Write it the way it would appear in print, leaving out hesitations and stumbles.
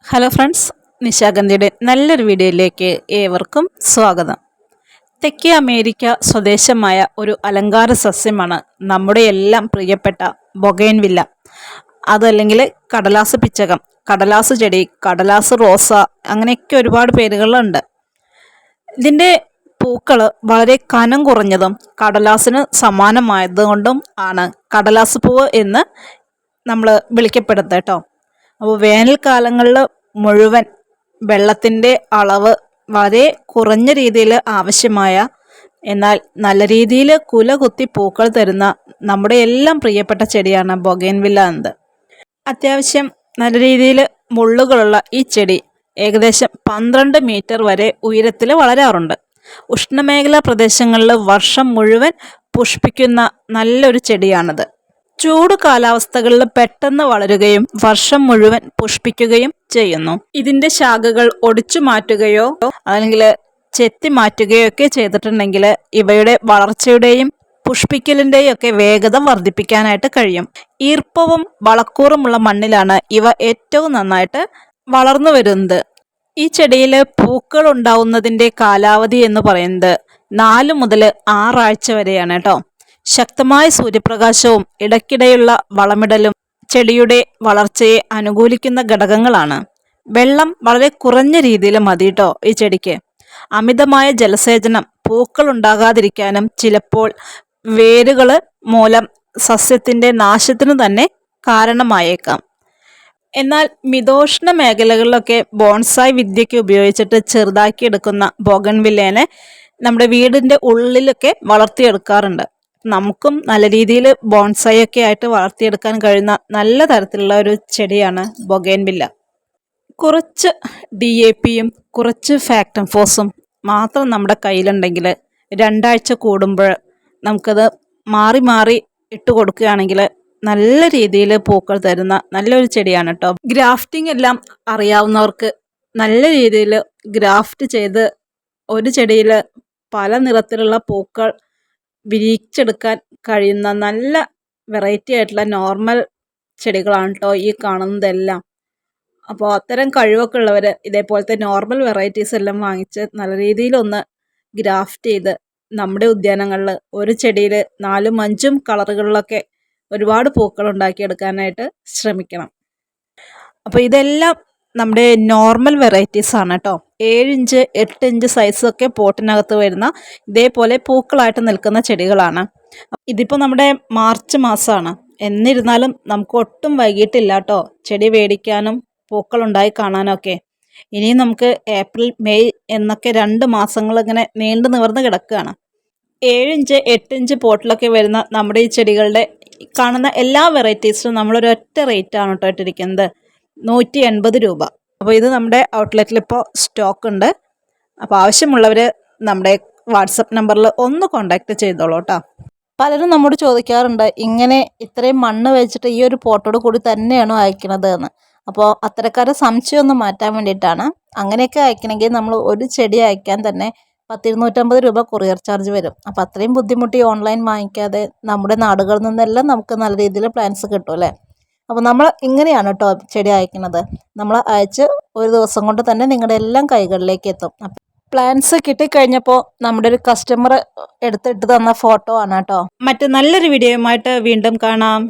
Hello friends, നിശാഗന്ധിയുടെ നല്ലൊരു വീഡിയോയിലേക്ക് ഏവർക്കും സ്വാഗതം. തെക്കേ അമേരിക്ക സ്വദേശമായ ഒരു അലങ്കാര സസ്യമാണ് നമ്മുടെ എല്ലാം പ്രിയപ്പെട്ട ബൊഗൈൻവില്ല. അതല്ലെങ്കിൽ കടലാസ് പിച്ചകം, കടലാസ് ചെടി, കടലാസ് റോസ, അങ്ങനെയൊക്കെ ഒരുപാട് പേരുകളുണ്ട്. ഇതിൻ്റെ പൂക്കൾ വളരെ കനം കുറഞ്ഞതും കടലാസിന് സമാനമായതുകൊണ്ടും ആണ് കടലാസ് പൂവ് എന്ന് നമ്മൾ വിളിക്കപ്പെടുന്നത് കേട്ടോ. അപ്പോൾ വേനൽക്കാലങ്ങളിൽ മുഴുവൻ വെള്ളത്തിൻ്റെ അളവ് വളരെ കുറഞ്ഞ രീതിയിൽ ആവശ്യമായ, എന്നാൽ നല്ല രീതിയിൽ കുല കുത്തി പൂക്കൾ തരുന്ന നമ്മുടെ എല്ലാം പ്രിയപ്പെട്ട ചെടിയാണ് ബൊഗൈൻവില്ല എന്നത്. അത്യാവശ്യം നല്ല രീതിയിൽ മുള്ളുകളുള്ള ഈ ചെടി ഏകദേശം 12 മീറ്റർ വരെ ഉയരത്തിൽ വളരാറുണ്ട്. ഉഷ്ണമേഖലാ പ്രദേശങ്ങളിൽ വർഷം മുഴുവൻ പുഷ്പിക്കുന്ന നല്ലൊരു ചെടിയാണിത്. ചൂട് കാലാവസ്ഥകളിൽ പെട്ടെന്ന് വളരുകയും വർഷം മുഴുവൻ പുഷ്പിക്കുകയും ചെയ്യുന്നു. ഇതിൻ്റെ ശാഖകൾ ഒടിച്ചു മാറ്റുകയോ അല്ലെങ്കിൽ ചെത്തി മാറ്റുകയോ ഒക്കെ ചെയ്തിട്ടുണ്ടെങ്കിൽ ഇവയുടെ വളർച്ചയുടെയും പുഷ്പിക്കലിൻ്റെയും ഒക്കെ വേഗത വർദ്ധിപ്പിക്കാനായിട്ട് കഴിയും. ഈർപ്പവും വളക്കൂറുമുള്ള മണ്ണിലാണ് ഇവ ഏറ്റവും നന്നായിട്ട് വളർന്നു വരുന്നത്. ഈ ചെടിയിൽ പൂക്കൾ ഉണ്ടാവുന്നതിൻ്റെ കാലാവധി എന്ന് പറയുന്നത് 4 മുതൽ 6 ആഴ്ച വരെയാണ് കേട്ടോ. ശക്തമായ സൂര്യപ്രകാശവും ഇടയ്ക്കിടെയുള്ള വളമിടലും ചെടിയുടെ വളർച്ചയെ അനുകൂലിക്കുന്ന ഘടകങ്ങളാണ്. വെള്ളം വളരെ കുറഞ്ഞ രീതിയിൽ മതി കേട്ടോ ഈ ചെടിക്ക്. അമിതമായ ജലസേചനം പൂക്കൾ ഉണ്ടാകാതിരിക്കാനും ചിലപ്പോൾ വേരുകൾ മൂലം സസ്യത്തിൻ്റെ നാശത്തിനു തന്നെ കാരണമായേക്കാം. എന്നാൽ മിതോഷ്ണ മേഖലകളിലൊക്കെ ബോൺസായി വിദ്യയ്ക്ക് ഉപയോഗിച്ചിട്ട് ചെറുതാക്കി എടുക്കുന്ന ബൊഗൈൻവില്ലേനെ നമ്മുടെ വീടിൻ്റെ ഉള്ളിലൊക്കെ വളർത്തിയെടുക്കാറുണ്ട്. നമുക്കും നല്ല രീതിയിൽ ബോൺസായി ഒക്കെ ആയിട്ട് വളർത്തിയെടുക്കാൻ കഴിയുന്ന നല്ല തരത്തിലുള്ള ഒരു ചെടിയാണ് ബൊഗൈൻവില്ല. കുറച്ച് DAPയും കുറച്ച് ഫാക്ടം ഫോസും മാത്രം നമ്മുടെ കയ്യിലുണ്ടെങ്കിൽ 2 ആഴ്ച കൂടുമ്പോൾ നമുക്കത് മാറി മാറി ഇട്ട് കൊടുക്കുകയാണെങ്കിൽ നല്ല രീതിയിൽ പൂക്കൾ തരുന്ന നല്ലൊരു ചെടിയാണ് കേട്ടോ. ഗ്രാഫ്റ്റിംഗ് എല്ലാം അറിയാവുന്നവർക്ക് നല്ല രീതിയിൽ ഗ്രാഫ്റ്റ് ചെയ്ത് ഒരു ചെടിയിൽ പല നിറത്തിലുള്ള പൂക്കൾ വിരിയിച്ചെടുക്കാൻ കഴിയുന്ന നല്ല വെറൈറ്റി ആയിട്ടുള്ള നോർമൽ ചെടികളാണ് കേട്ടോ ഈ കാണുന്നതെല്ലാം. അപ്പോൾ അത്തരം കഴിവൊക്കെ ഉള്ളവർ ഇതേപോലത്തെ നോർമൽ വെറൈറ്റീസ് എല്ലാം വാങ്ങിച്ച് നല്ല രീതിയിലൊന്ന് ഗ്രാഫ്റ്റ് ചെയ്ത് നമ്മുടെ ഉദ്യാനങ്ങളിൽ ഒരു ചെടിയിൽ 4ഉം 5ഉം കളറുകളിലൊക്കെ ഒരുപാട് പൂക്കൾ ഉണ്ടാക്കിയെടുക്കാനായിട്ട് ശ്രമിക്കണം. അപ്പോൾ ഇതെല്ലാം നമ്മുടെ നോർമൽ വെറൈറ്റീസ് ആണ് കേട്ടോ. 7 ഇഞ്ച് 8 ഇഞ്ച് സൈസൊക്കെ പോട്ടിനകത്ത് വരുന്ന ഇതേപോലെ പൂക്കളായിട്ട് നിൽക്കുന്ന ചെടികളാണ്. ഇതിപ്പോൾ നമ്മുടെ മാർച്ച് മാസമാണ്. എന്നിരുന്നാലും നമുക്ക് ഒട്ടും വൈകിട്ടില്ല കേട്ടോ ചെടി മേടിക്കാനും പൂക്കളുണ്ടായി കാണാനൊക്കെ. ഇനിയും നമുക്ക് ഏപ്രിൽ മെയ് എന്നൊക്കെ 2 മാസങ്ങൾ ഇങ്ങനെ നീണ്ടു നിവർന്ന് കിടക്കുകയാണ്. 7 ഇഞ്ച് 8 ഇഞ്ച് പോട്ടിലൊക്കെ വരുന്ന നമ്മുടെ ഈ ചെടികളുടെ കാണുന്ന എല്ലാ വെറൈറ്റീസിനും നമ്മളൊരൊറ്റ റേറ്റാണ് കേട്ടോ ഇട്ടിരിക്കുന്നത്, 180 രൂപ. അപ്പോൾ ഇത് നമ്മുടെ ഔട്ട്ലെറ്റിൽ ഇപ്പോൾ സ്റ്റോക്ക് ഉണ്ട്. അപ്പോൾ ആവശ്യമുള്ളവർ നമ്മുടെ വാട്സപ്പ് നമ്പറിൽ ഒന്ന് കോൺടാക്റ്റ് ചെയ്തോളൂ കേട്ടോ. പലരും നമ്മോട് ചോദിക്കാറുണ്ട്, ഇങ്ങനെ ഇത്രയും മണ്ണ് വെച്ചിട്ട് ഈ ഒരു പോട്ടോട് കൂടി തന്നെയാണോ അയക്കുന്നത് എന്ന്. അപ്പോൾ അത്തരക്കാരെ സംശയം ഒന്ന് മാറ്റാൻ വേണ്ടിയിട്ടാണ്. അങ്ങനെയൊക്കെ അയക്കണമെങ്കിൽ നമ്മൾ ഒരു ചെടി അയക്കാൻ തന്നെ 250 രൂപ കൊറിയർ ചാർജ് വരും. അപ്പോൾ അത്രയും ബുദ്ധിമുട്ടി ഓൺലൈൻ വാങ്ങിക്കാതെ നമ്മുടെ നാടുകളിൽ നിന്നെല്ലാം നമുക്ക് നല്ല രീതിയിൽ പ്ലാന്റ്സ് കിട്ടും അല്ലേ. അപ്പോൾ നമ്മൾ ഇങ്ങനെയാണ് കേട്ടോ ചെടി അയക്കുന്നത്. നമ്മൾ അയച്ച് ഒരു ദിവസം കൊണ്ട് തന്നെ നിങ്ങളുടെ എല്ലാം കൈകളിലേക്ക് എത്തും. അപ്പം പ്ലാന്റ്സ് കിട്ടിക്കഴിഞ്ഞപ്പോൾ നമ്മുടെ ഒരു കസ്റ്റമർ എടുത്തിട്ട് തന്ന ഫോട്ടോ ആണ് കേട്ടോ. മറ്റ് നല്ലൊരു വീഡിയോയുമായിട്ട് വീണ്ടും കാണാം.